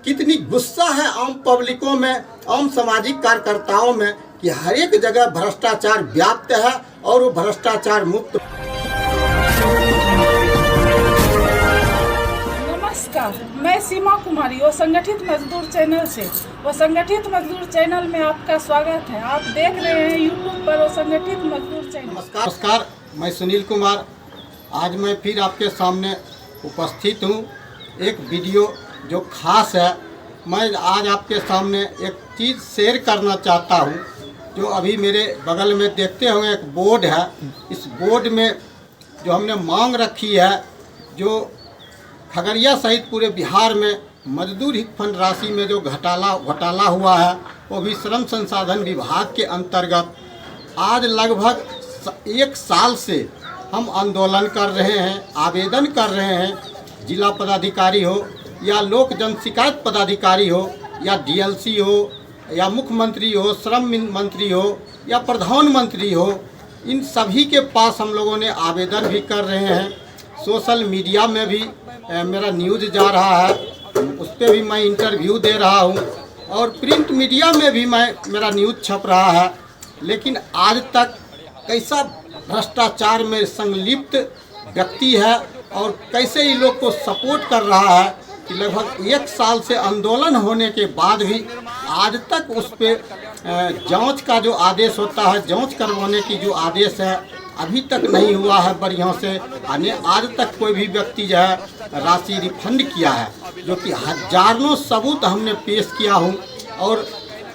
कितनी गुस्सा है आम पब्लिकों में, आम सामाजिक कार्यकर्ताओं में कि हर एक जगह भ्रष्टाचार व्याप्त है और वो भ्रष्टाचार मुक्त। नमस्कार, मैं सीमा कुमारी वो संगठित मजदूर चैनल से। वो संगठित मजदूर चैनल में आपका स्वागत है। आप देख रहे हैं यूट्यूब पर वो संगठित मजदूर चैनल। नमस्कार, मैं सुनील कुमार। आज मैं फिर आपके सामने उपस्थित हूँ। एक वीडियो जो खास है, मैं आज आपके सामने एक चीज़ शेयर करना चाहता हूँ। जो अभी मेरे बगल में देखते होंगे एक बोर्ड है। इस बोर्ड में जो हमने मांग रखी है, जो खगड़िया सहित पूरे बिहार में मजदूर हित फंड राशि में जो घोटाला हुआ है, वो भी श्रम संसाधन विभाग के अंतर्गत आज लगभग 1 साल से हम आंदोलन कर रहे हैं, आवेदन कर रहे हैं। जिला पदाधिकारी हो या लोक जन शिकायत पदाधिकारी हो या डीएलसी हो या मुख्यमंत्री हो, श्रम मंत्री हो या प्रधानमंत्री हो, इन सभी के पास हम लोगों ने आवेदन भी कर रहे हैं। सोशल मीडिया में भी मेरा न्यूज़ जा रहा है, उस पर भी मैं इंटरव्यू दे रहा हूं, और प्रिंट मीडिया में भी मेरा न्यूज़ छप रहा है। लेकिन आज तक कैसा भ्रष्टाचार में संलिप्त व्यक्ति है और कैसे ये लोग को सपोर्ट कर रहा है कि लगभग 1 साल से आंदोलन होने के बाद भी आज तक उस पर जांच का जो आदेश होता है, जांच करवाने की जो आदेश है, अभी तक नहीं हुआ है बढ़िया से। आज तक कोई भी व्यक्ति जो है राशि रिफंड किया है, जो कि हजारों सबूत हमने पेश किया हूँ। और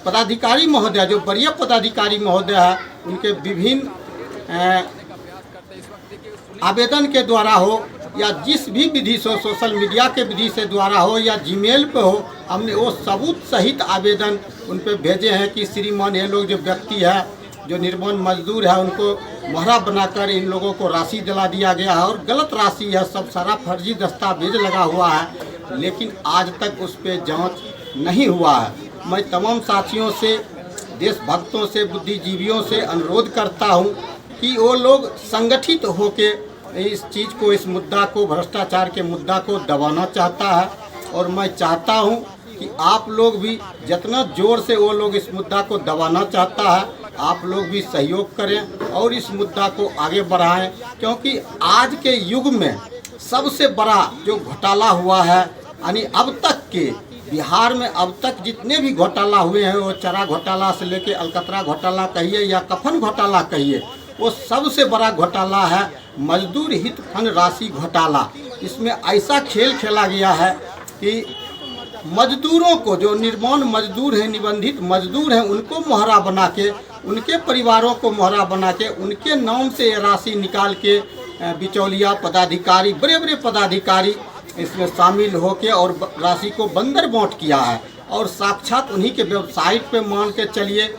पदाधिकारी महोदय, जो वरीय पदाधिकारी महोदय है, उनके विभिन्न आवेदन के द्वारा हो या जिस भी विधि से, सोशल मीडिया के विधि से द्वारा हो या जीमेल पे हो, हमने वो सबूत सहित आवेदन उन पे भेजे हैं कि श्रीमान ये लोग जो व्यक्ति है, जो निर्माण मजदूर है, उनको मोहरा बनाकर इन लोगों को राशि दिला दिया गया है और गलत राशि है, सब सारा फर्जी दस्तावेज लगा हुआ है। लेकिन आज तक उस पर जांच नहीं हुआ है। मैं तमाम साथियों से, देशभक्तों से, बुद्धिजीवियों से अनुरोध करता हूं कि वो लोग संगठित होके इस चीज़ को, इस मुद्दा को, भ्रष्टाचार के मुद्दा को दबाना चाहता है। और मैं चाहता हूं कि आप लोग भी जितना जोर से वो लोग इस मुद्दा को दबाना चाहता है, आप लोग भी सहयोग करें और इस मुद्दा को आगे बढ़ाएं। क्योंकि आज के युग में सबसे बड़ा जो घोटाला हुआ है, यानी अब तक के बिहार में अब तक जितने भी घोटाला हुए हैं, वो चारा घोटाला से लेके अलकतरा घोटाला कहिए या कफन घोटाला कहिए, वो सबसे बड़ा घोटाला है मजदूर हित फंड राशि घोटाला। इसमें ऐसा खेल खेला गया है कि मजदूरों को, जो निर्माण मजदूर हैं, निबंधित मजदूर हैं, उनको मोहरा बना के, उनके परिवारों को मोहरा बना के, उनके नाम से ये राशि निकाल के बिचौलिया पदाधिकारी, बड़े बड़े पदाधिकारी इसमें शामिल होके और राशि को बंदर बांट किया है। और साक्षात उन्हीं के वेबसाइट पे मान के चलिए,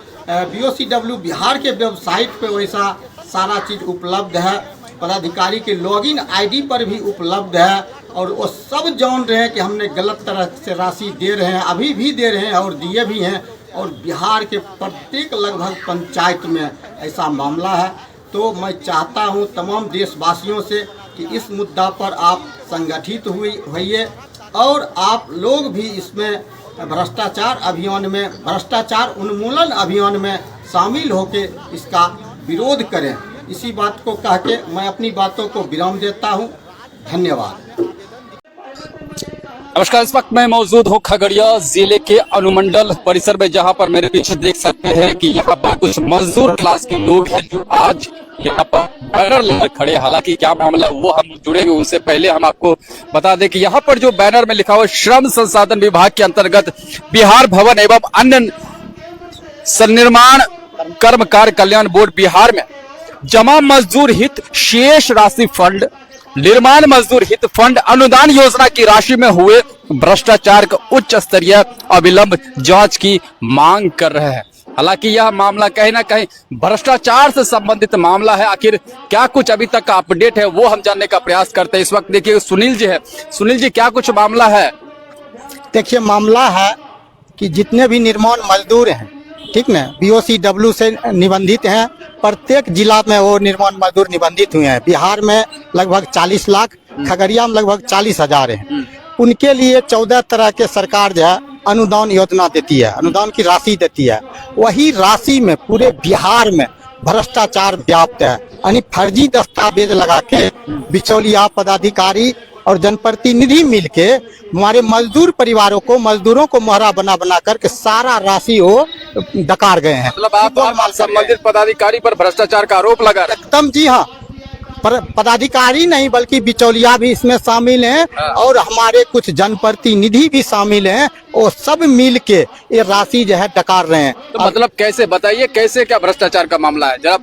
BOCW बिहार के वेबसाइट पे वैसा सारा चीज़ उपलब्ध है, पदाधिकारी के लॉगिन आईडी पर भी उपलब्ध है। और वो सब जान रहे हैं कि हमने गलत तरह से राशि दे रहे हैं, अभी भी दे रहे हैं और दिए भी हैं। और बिहार के प्रत्येक लगभग पंचायत में ऐसा मामला है। तो मैं चाहता हूं तमाम देशवासियों से कि इस मुद्दा पर आप संगठित होइए और आप लोग भी इसमें भ्रष्टाचार अभियान में, भ्रष्टाचार उन्मूलन अभियान में शामिल होकर इसका विरोध करें। इसी बात को कह के मैं अपनी बातों को विराम देता हूं। धन्यवाद। नमस्कार, इस वक्त मैं मौजूद हूँ खगड़िया जिले के अनुमंडल परिसर में, जहाँ पर मेरे पीछे देख सकते हैं कि यहाँ पर कुछ मजदूर क्लास के लोग हैं जो आज यहाँ पर बैनर लेकर खड़े। हालांकि क्या मामला वो हम जुड़ेंगे, उससे पहले हम आपको बता दें कि यहाँ पर जो बैनर में लिखा हुआ श्रम संसाधन विभाग के अंतर्गत बिहार भवन एवं अन्य सन्निर्माण कर्मकार कल्याण बोर्ड बिहार में जमा मजदूर हित शेष राशि फंड, निर्माण मजदूर हित फंड अनुदान योजना की राशि में हुए भ्रष्टाचार का उच्च स्तरीय अविलंब जांच की मांग कर रहे हैं। हालांकि यह मामला कहीं ना कहीं भ्रष्टाचार से संबंधित मामला है। आखिर क्या कुछ अभी तक का अपडेट है वो हम जानने का प्रयास करते हैं। इस वक्त देखिए सुनील जी है। सुनील जी, क्या कुछ मामला है? देखिए, मामला है कि जितने भी निर्माण मजदूर हैं, ठीक ना, BOCW से निबंधित हैं, प्रत्येक जिला में वो निर्माण मजदूर निबंधित हुए हैं। बिहार में लगभग 40 लाख, खगड़िया में लगभग 40,000 हैं। उनके लिए 14 तरह के सरकार जो है अनुदान योजना देती है, अनुदान की राशि देती है। वही राशि में पूरे बिहार में भ्रष्टाचार व्याप्त है, यानी फर्जी दस्तावेज लगा के बिचौलिया पदाधिकारी और जनप्रतिनिधि मिलके हमारे मजदूर परिवारों को, मजदूरों को मोहरा बना बना करके सारा राशि वो डकार गए हैं। मतलब आप संबंधित पदाधिकारी पर भ्रष्टाचार का आरोप लगा रहे हैं। एकदम जी हाँ, पदाधिकारी नहीं बल्कि बिचौलिया भी इसमें शामिल हैं और हमारे कुछ जनप्रतिनिधि भी शामिल हैं। वो सब मिल के ये राशि जो है डकार रहे हैं। तो मतलब कैसे बताइए, कैसे क्या भ्रष्टाचार का मामला है जरा?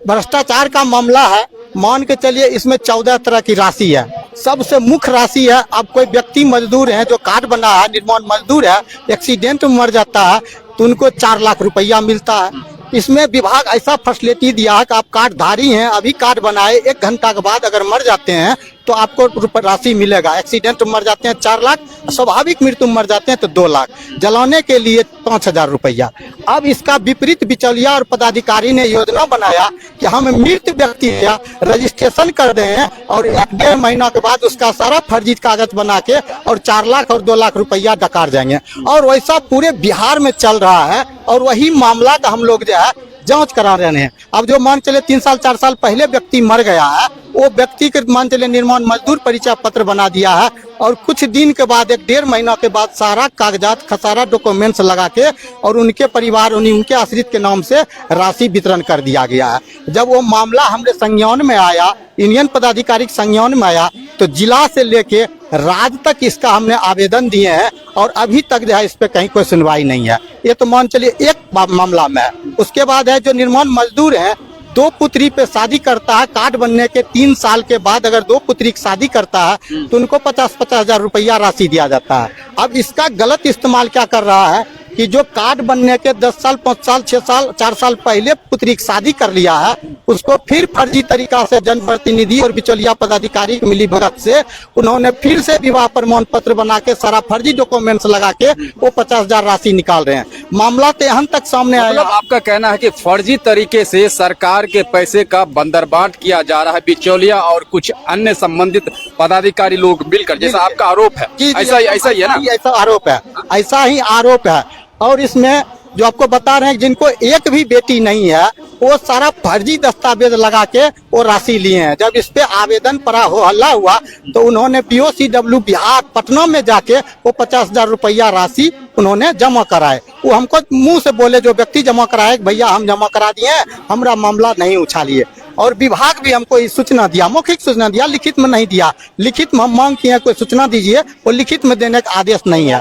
भ्रष्टाचार का मामला है, मान के चलिए इसमें 14 तरह की राशि है। सबसे मुख्य राशि है, अब कोई व्यक्ति मजदूर है जो कार्ड बना है, निर्माण मजदूर है, एक्सीडेंट में मर जाता है तो उनको 4 लाख रुपया मिलता है। इसमें विभाग ऐसा फैसिलिटी दिया है कि आप कार्ड धारी हैं, अभी कार्ड बनाए 1 घंटा के बाद अगर मर जाते हैं तो आपको राशि मिलेगा। एक्सीडेंट में मर जाते हैं 4 लाख, स्वाभाविक मृत्यु में मर जाते हैं तो 2 लाख, जलाने के लिए 5,000 रुपया। अब इसका विपरीत बिचौलिया और पदाधिकारी ने योजना बनाया कि हम मृत व्यक्ति का रजिस्ट्रेशन कर दें और 1-1.5 महीना के बाद उसका सारा फर्जी कागज बना के और 4 लाख और 2 लाख रुपया डकार जाएंगे। और वैसा पूरे बिहार में चल रहा है और वही मामला का हम लोग जो है जांच करा रहे हैं। अब जो मान चले 3 साल 4 साल पहले व्यक्ति मर गया है, वो व्यक्ति के मान चले निर्माण मजदूर परिचय पत्र बना दिया है और कुछ दिन के बाद 1-1.5 महीना के बाद सारा कागजात खसारा डॉक्यूमेंट्स लगा के और उनके परिवार उनके आश्रित के नाम से राशि वितरण कर दिया गया है। जब वो मामला हमारे संज्ञान में आया, यूनियन पदाधिकारी के संज्ञान में आया, तो जिला से लेके राज्य तक इसका हमने आवेदन दिए हैं और अभी तक जो है इस पे कहीं कोई सुनवाई नहीं है। ये तो मान चलिए एक मामला में है। उसके बाद है जो निर्माण मजदूर है, 2 पुत्री पे शादी करता है, कार्ड बनने के 3 साल के बाद अगर 2 पुत्री की शादी करता है तो उनको 50-50 हजार रुपया राशि दिया जाता है। अब इसका गलत इस्तेमाल क्या कर रहा है कि जो कार्ड बनने के 10 साल 5 साल 6 साल 4 साल पहले पुत्री की शादी कर लिया है, उसको फिर फर्जी तरीका से जनप्रतिनिधि और बिचौलिया पदाधिकारी की मिली भगत से उन्होंने फिर से विवाह प्रमाण पत्र बना के सारा फर्जी डॉक्यूमेंट्स लगा के वो 50,000 राशि निकाल रहे हैं। मामला तो यहाँ तक सामने आया। मतलब आपका कहना है कि फर्जी तरीके से सरकार के पैसे का बंदरबांट किया जा रहा है बिचौलिया और कुछ अन्य संबंधित पदाधिकारी लोग मिलकर, जैसा आपका आरोप है? ऐसा ही है ना? ऐसा आरोप है, ऐसा ही आरोप है। और इसमें जो आपको बता रहे हैं जिनको एक भी बेटी नहीं है, वो सारा फर्जी दस्तावेज लगा के वो राशि लिए हैं। जब इस पे आवेदन पड़ा हो हल्ला हुआ तो उन्होंने POCW बिहार पटना में जाके वो 50,000 रुपया राशि उन्होंने जमा कराए। वो हमको मुंह से बोले, जो व्यक्ति जमा कराए, भैया हम जमा करा दिए, हमारा मामला नहीं उछालिए। और विभाग भी हमको ये सूचना दिया, मौखिक सूचना दिया, लिखित में नहीं दिया। लिखित में हम मांग किए कोई सूचना दीजिए, वो लिखित में देने का आदेश नहीं है।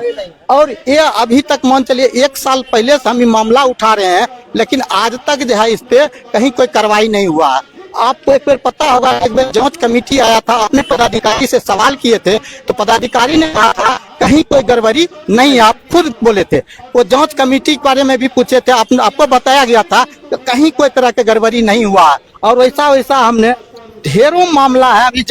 और ये अभी तक मान चलिए 1 साल पहले से हम ये मामला उठा रहे हैं, लेकिन आज तक जो है इस पे कहीं कोई कार्रवाई नहीं हुआ है। आपको एक बार पता होगा, एक बार जांच कमेटी आया था, अपने पदाधिकारी से सवाल किए थे तो पदाधिकारी ने कहा था कहीं कोई गड़बड़ी नहीं है। आप खुद बोले थे, वो जांच कमेटी के बारे में भी पूछे थे, आपको बताया गया था तो कहीं कोई तरह की गड़बड़ी नहीं हुआ है। और वैसा हमने ढेरों मामला है, अभी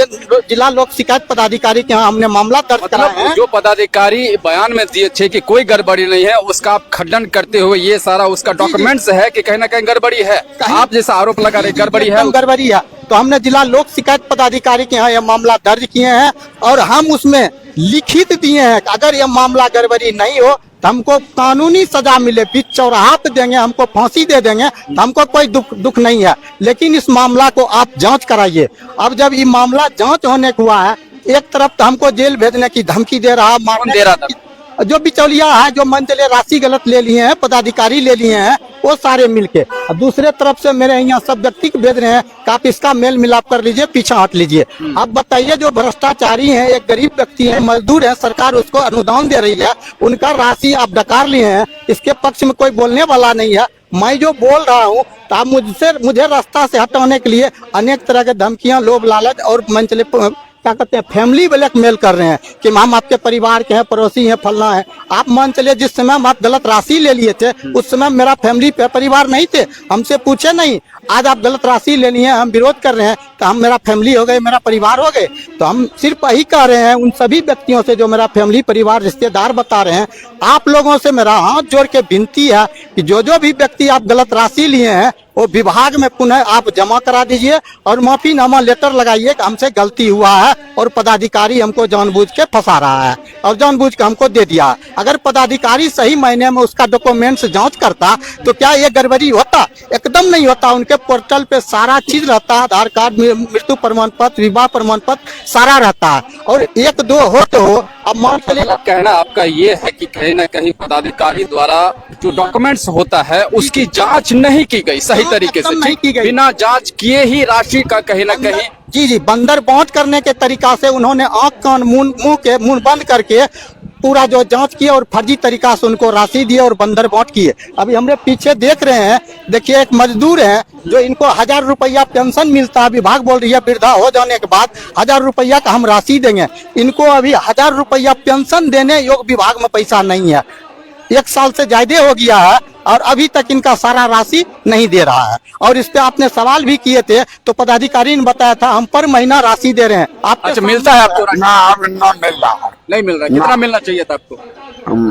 जिला लोक शिकायत पदाधिकारी के यहाँ हमने मामला दर्ज करा है। जो पदाधिकारी बयान में दिए थे कि कोई गड़बड़ी नहीं है, उसका आप खंडन करते हुए ये सारा उसका डॉक्यूमेंट्स है कि कहीं ना कहीं गड़बड़ी है। आप जैसा आरोप लगा रहे गड़बड़ी है, गड़बड़ी है। तो हमने जिला लोक शिकायत पदाधिकारी के यहाँ यह मामला दर्ज किए हैं और हम उसमें लिखित दिए हैं कि अगर यह मामला गड़बड़ी नहीं हो तो हमको कानूनी सजा मिले, बीच चौराहा पे देंगे, हमको फांसी दे देंगे, तो हमको कोई दुख नहीं है। लेकिन इस मामला को आप जांच कराइए। अब जब ये मामला जांच होने को हुआ है, एक तरफ तो हमको जेल भेजने की धमकी दे रहा, मारने दे रहा था। जो बिचौलिया है, जो मन चले राशि गलत ले लिए हैं, पदाधिकारी ले लिए हैं, वो सारे मिलके। दूसरे तरफ से मेरे यहाँ सब व्यक्ति को भेज रहे हैं कि आप इसका मेल मिलाप कर लीजिए, पीछा हट लीजिए। अब बताइए, जो भ्रष्टाचारी हैं, एक गरीब व्यक्ति है, मजदूर है, सरकार उसको अनुदान दे रही है, उनका राशि आप डकार लिए हैं, इसके पक्ष में कोई बोलने वाला नहीं है। मैं जो बोल रहा हूँ तो आप मुझे रास्ता से हटाने के लिए अनेक तरह के धमकियां, लोभ लालच और मन चले क्या कहते हैं फैमिली ब्लैकमेल कर रहे हैं कि हम आपके परिवार के हैं, पड़ोसी हैं, फलना है। आप मान चलिए जिस समय हम आप गलत राशि ले लिए थे उस समय मेरा फैमिली परिवार नहीं थे, हमसे पूछे नहीं। आज आप गलत राशि ले लिए, हम विरोध कर रहे हैं तो हम मेरा फैमिली हो गए, मेरा परिवार हो गए। तो हम सिर्फ यही कह रहे हैं उन सभी व्यक्तियों से जो मेरा फैमिली परिवार रिश्तेदार बता रहे हैं, आप लोगों से मेरा हाथ जोड़ के विनती है कि जो भी व्यक्ति आप गलत राशि लिए हैं वो विभाग में पुनः आप जमा करा दीजिए और माफीनामा लेटर लगाइए कि हमसे गलती हुआ है और पदाधिकारी हमको जानबूझ के फंसा रहा है और जानबूझ के हमको दे दिया। अगर पदाधिकारी सही मायने में उसका डॉक्यूमेंट्स जांच करता तो क्या ये गड़बड़ी होता? एकदम नहीं होता। उनके पोर्टल पे सारा चीज रहता है, आधार कार्ड, मृत्यु प्रमाण पत्र, विवाह प्रमाण पत्र सारा रहता है। और एक दो हो तो हो, अब मान चलिए कहना आपका ये है कि कहीं ना कहीं पदाधिकारी द्वारा जो डॉक्यूमेंट्स होता है उसकी जांच नहीं की गई सही तरीके से, नहीं की गई। बिना जांच किए ही राशि का कहीं ना कहीं जी बंदर बांट करने के तरीका से उन्होंने आंख कान मुंह बंद करके पूरा जो जांच किया और फर्जी तरीका से उनको राशि दिए और बंदर बांट किए। अभी हमरे पीछे देख रहे हैं, देखिए एक मजदूर है जो इनको 1000 रुपया पेंशन मिलता है। विभाग बोल रही है वृद्धा हो जाने के बाद 1000 रुपया का हम राशि देंगे। इनको अभी 1000 रुपया पेंशन देने योग विभाग में पैसा नहीं है। 1 साल से ज्यादा हो गया है और अभी तक इनका सारा राशि नहीं दे रहा है। और इस पे आपने सवाल भी किए थे तो पदाधिकारी ने बताया था हम पर महीना राशि दे रहे हैं। आप अच्छा मिलता है आपको? ना अब ना मिल रहा है। नहीं मिल रहा। कितना मिलना चाहिए था आपको?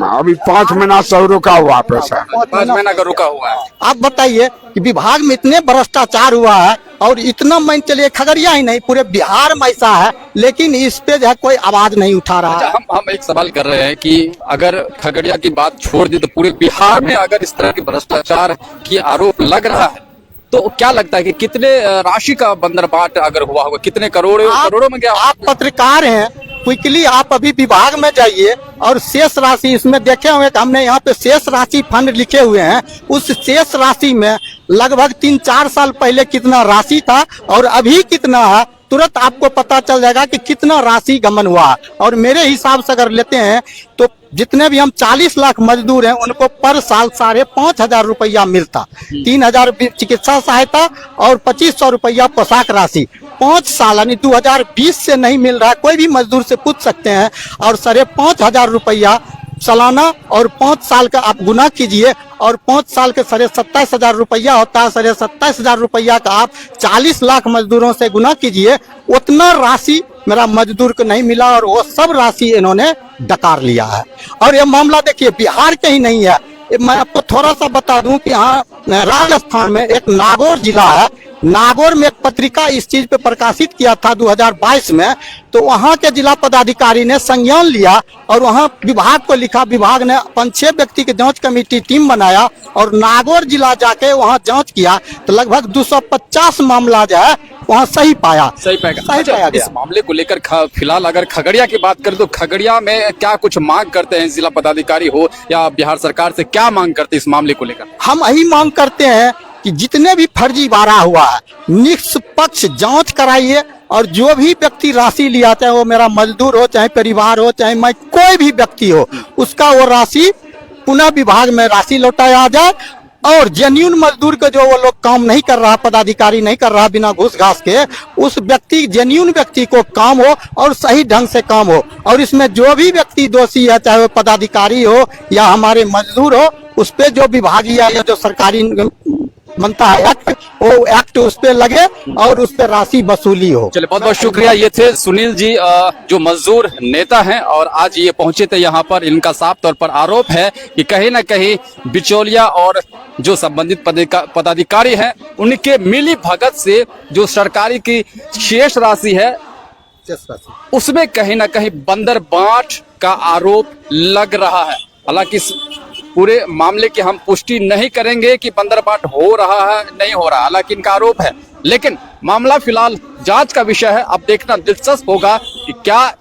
अभी 5 महीना 100 रुका हुआ पैसा, 5 महीना का रुका हुआ है। आप बताइए कि विभाग में इतने भ्रष्टाचार हुआ है और इतना मान चलिए खगड़िया ही नहीं पूरे बिहार में ऐसा है, लेकिन इस पे जो है कोई आवाज नहीं उठा रहा है। हम एक सवाल कर रहे हैं कि अगर खगड़िया की बात छोड़ दी तो पूरे बिहार में अगर इस तरह के भ्रष्टाचार की आरोप लग रहा है तो क्या लगता है कि कितने राशि का बंदरबाट अगर हुआ होगा, कितने करोड़ों में क्या? आप पत्रकार हैं, क्विकली आप अभी विभाग में जाइए और शेष राशि इसमें देखे हुए कि हमने यहाँ पे शेष राशि फंड लिखे हुए हैं। उस शेष राशि में लगभग 3-4 साल पहले कितना राशि था और अभी कितना है, तुरंत आपको पता चल जाएगा कि कितना राशि गमन हुआ। और मेरे हिसाब से अगर लेते हैं तो जितने भी हम 40 लाख मजदूर हैं उनको पर साल 5,500 रुपया मिलता। 3,000 चिकित्सा सहायता और 2,500 रुपया पोशाक राशि। 5 साल यानी 2020 से नहीं मिल रहा है। कोई भी मजदूर से पूछ सकते हैं। और 5,500 रुपया सालाना और 5 साल का आप गुना कीजिए और 5 साल के 27,500 रुपया होता है। 27,500 रुपया का आप 40 लाख मजदूरों से गुना कीजिए, उतना राशि मेरा मजदूर को नहीं मिला और वो सब राशि इन्होंने डकार लिया है। और ये मामला देखिए बिहार के ही नहीं है। मैं आपको थोड़ा सा बता दूं कि यहाँ राजस्थान में एक नागौर जिला है। नागौर में एक पत्रिका इस चीज पे प्रकाशित किया था 2022 में, तो वहाँ के जिला पदाधिकारी ने संज्ञान लिया और वहाँ विभाग को लिखा। विभाग ने 5-6 व्यक्ति की जांच कमेटी टीम बनाया और नागौर जिला जाके वहाँ जांच किया तो लगभग 250 मामला जो है वहाँ सही पाया। सही पाया गया। इस मामले को लेकर फिलहाल अगर खगड़िया की बात करें तो खगड़िया में क्या कुछ मांग करते हैं जिला पदाधिकारी हो या बिहार सरकार से, क्या मांग करते हैं इस मामले को लेकर? हम यही मांग करते हैं कि जितने भी फर्जीवाड़ा हुआ है निष्पक्ष जांच कराइए और जो भी व्यक्ति राशि लिया, चाहे वो मेरा मजदूर हो, चाहे परिवार हो, चाहे मैं कोई भी व्यक्ति हो, उसका वो राशि पुनः विभाग में राशि लौटाया जाए। और जेन्युइन मजदूर को जो वो लोग काम नहीं कर रहा, पदाधिकारी नहीं कर रहा बिना घूस घास के, उस व्यक्ति जेन्युइन व्यक्ति को काम हो और सही ढंग से काम हो। और इसमें जो भी व्यक्ति दोषी है, चाहे वो पदाधिकारी हो या हमारे मजदूर हो, उस पे जो विभागीय या जो सरकारी बनता है एक्ट, वो एक्ट उस पे लगे और उस पे राशि वसूली हो। चलिए बहुत बहुत शुक्रिया। ये थे सुनील जी जो मजदूर नेता हैं और आज ये पहुंचे थे यहाँ पर। इनका साफ तौर पर आरोप है कि कहीं ना कहीं बिचौलिया और जो संबंधित पदाधिकारी हैं उनके मिली भगत से जो सरकारी की शेष राशि है उसमें कहीं ना कहीं बंदर बांट का आरोप लग रहा है। हालांकि पूरे मामले की हम पुष्टि नहीं करेंगे कि बंदरबाट हो रहा है नहीं हो रहा, हालांकि इनका आरोप है। लेकिन मामला फिलहाल जांच का विषय है। अब देखना दिलचस्प होगा कि क्या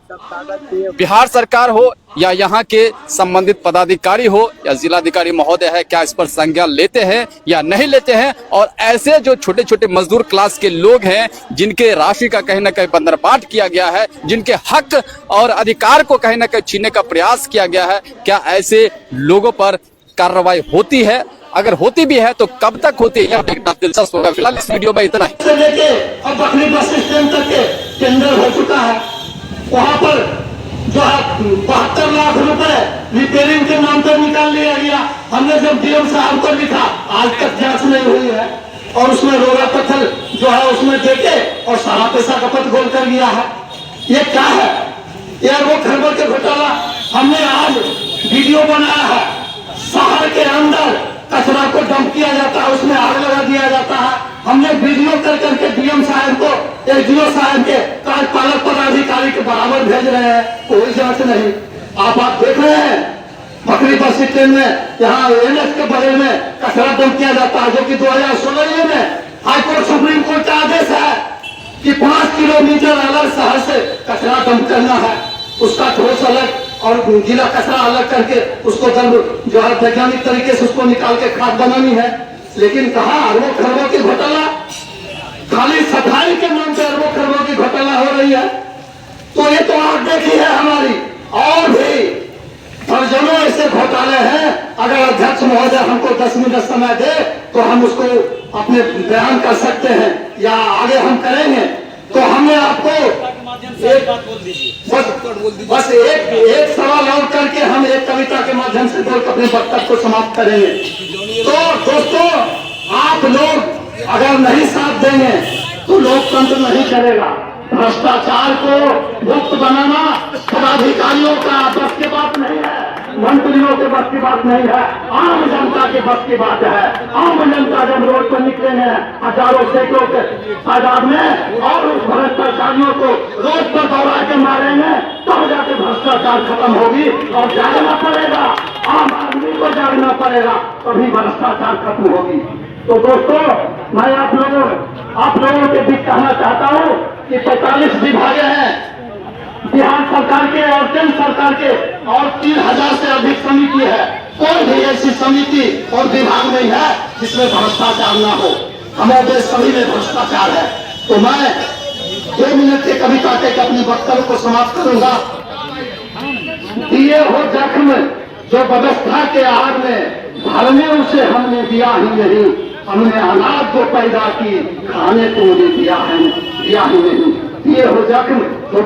बिहार सरकार हो या यहाँ के संबंधित पदाधिकारी हो या जिलाधिकारी महोदय है, क्या इस पर संज्ञान लेते हैं या नहीं लेते हैं। और ऐसे जो छोटे छोटे मजदूर क्लास के लोग हैं जिनके राशि का कहीं ना कहीं बंदरबाट किया गया है, जिनके हक और अधिकार को कहीं ना कहीं छीनने का प्रयास किया गया है, क्या ऐसे लोगों पर कार्रवाई होती है? अगर होती भी है तो कब तक होती है, यह देखना दिलचस्प होगा। फिलहाल इस वीडियो में इतना ही। लेके अब बखरी बस स्टैंड तक के टेंडर हो चुका है। वहाँ पर जो है 72 लाख रुपए रिपेयरिंग के नाम पर निकाल लिया गया। हमने जब डीएम साहब को लिखा, आज तक जांच नहीं हुई है और उसमें रोड़ा पत्थर जो है उसमें देके और सारा पैसा कपट गोल कर गया है। ये क्या है? यार वो खरबल के घोटाला हमने आज वीडियो बनाया है। शहर के अंदर कचरा को डंप किया जाता है, उसमें आग लगा दिया जाता है। हमने वीडियो कर करके डीएम साहब को, एसडीओ साहब के कार्यपालक पदाधिकारी के बराबर भेज रहे हैं, कोई जांच नहीं। आप देख रहे हैं बकरी बस स्टैंड में, यहाँ एनएस के बगल में कचरा डंप किया जाता है, जो कि 2016 में हाईकोर्ट सुप्रीम कोर्ट का आदेश है कि 5 किलोमीटर अलग शहर से कचरा डंप करना है, उसका ठोस अलग और गीला कचरा अलग करके उसको जो है वैज्ञानिक तरीके से उसको निकाल के खाद बनानी है। लेकिन कहा अरबों खरबों की घोटाला, खाली सफाई के नाम पे अरबों खरबों की घोटाला हो रही है। तो ये तो आग देखी है हमारी, और भी दर्जनों ऐसे घोटाले हैं। अगर अध्यक्ष महोदय हमको 10 मिनट समय दे तो हम उसको अपने बयान कर सकते हैं या आगे हम करेंगे। तो हमने आपको बस एक सवाल और करके हम एक कविता के माध्यम से अपने वक्तव्य को समाप्त करेंगे। तो दोस्तों, आप लोग अगर नहीं साथ देंगे तो लोकतंत्र नहीं चलेगा। भ्रष्टाचार को मुक्त बनाना पदाधिकारियों का बस की बात नहीं है, मंत्रियों के बस की बात नहीं है, आम जनता के बस की बात है। आम जनता जब रोड पर निकलेंगे हजारों सैकड़ों के तादाद में और उस भ्रष्टाचारियों को रोड पर दौड़ा के मारेंगे, तब जाके भ्रष्टाचार खत्म होगी। और जागना पड़ेगा, आम आदमी को जागना पड़ेगा, तभी भ्रष्टाचार खत्म होगी। तो दोस्तों, मैं आप लोगों के बीच कहना चाहता हूँ कि 45 विभागे हैं बिहार सरकार के और केंद्र सरकार के, और 3000 से अधिक समिति है। कोई भी ऐसी समिति और विभाग नहीं है जिसमें भ्रष्टाचार ना हो। हमारे देश सभी में भ्रष्टाचार है। तो मैं 2 मिनट के कविता के अपने वक्तव्य को समाप्त करूंगा। दिए हो जख्म जो व्यवस्था के आड़ में, भरने उसे हमने दिया ही नहीं। हमने अनाज जो पैदा की, खाने को उन्हें दिया ही नहीं। दिए हो जख्म जो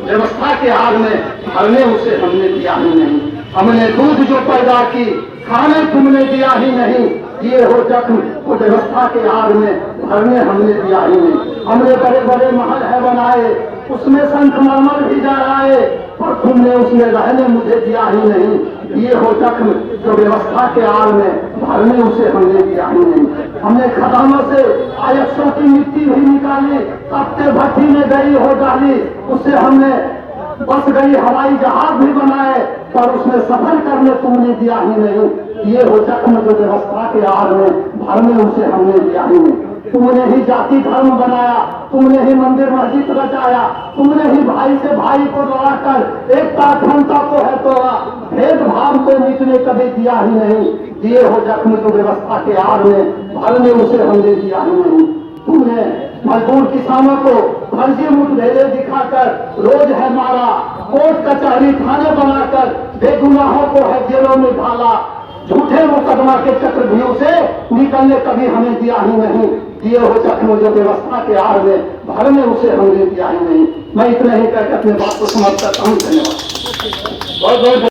व्यवस्था के आड़ में, भरने उसे हमने दिया ही नहीं। हमने दूध जो पैदा की, खाने तुमने दिया ही नहीं। दिए हो जख्म वो व्यवस्था के आड़ में, भरने हमने दिया ही नहीं। हमने बड़े बड़े महल है बनाए, उसमें संगमरमर भी जलाए, और तुमने उसमें रहने मुझे दिया ही नहीं। दिए हो जख्म जो व्यवस्था के आड़ में, भरने उसे हमने दिया ही नहीं। हमने खदानों से आयक्षों की मिट्टी भी निकाली, कब्जे भट्टी में गई हो डाली, उससे हमने बस गई हवाई जहाज भी बनाए, पर उसमें सफर करने तुमने दिया ही नहीं। ये हो जख्म जो व्यवस्था के आड़ में, भरने उसे हमने दिया ही नहीं। तुमने ही जाति धर्म बनाया, तुमने ही मंदिर मस्जिद रचाया, तुमने ही भाई से भाई को लड़ाकर एकता अखंडता को है तोड़ा, भेदभाव को मिटने कभी दिया ही नहीं। दिए हो जख्म जो व्यवस्था के आड़ में, भरने उसे हमने दिया ही नहीं। तुमने मजदूर किसानों को फर्जी मुठभेड़े दिखाकर रोज है मारा, कोर्ट कचहरी थाने बनाकर बेगुनाहों को है जेलों में डाला। झूठे मुकदमा के चक्रव्यूह से निकलने कभी हमें दिया ही नहीं। दिए हो जख्म जो व्यवस्था के आड़ में, भरने उसे हमने दिया ही नहीं। मैं इतना ही कहकर अपनी बात को समाप्त करता हूँ। धन्यवाद। बहुत बहुत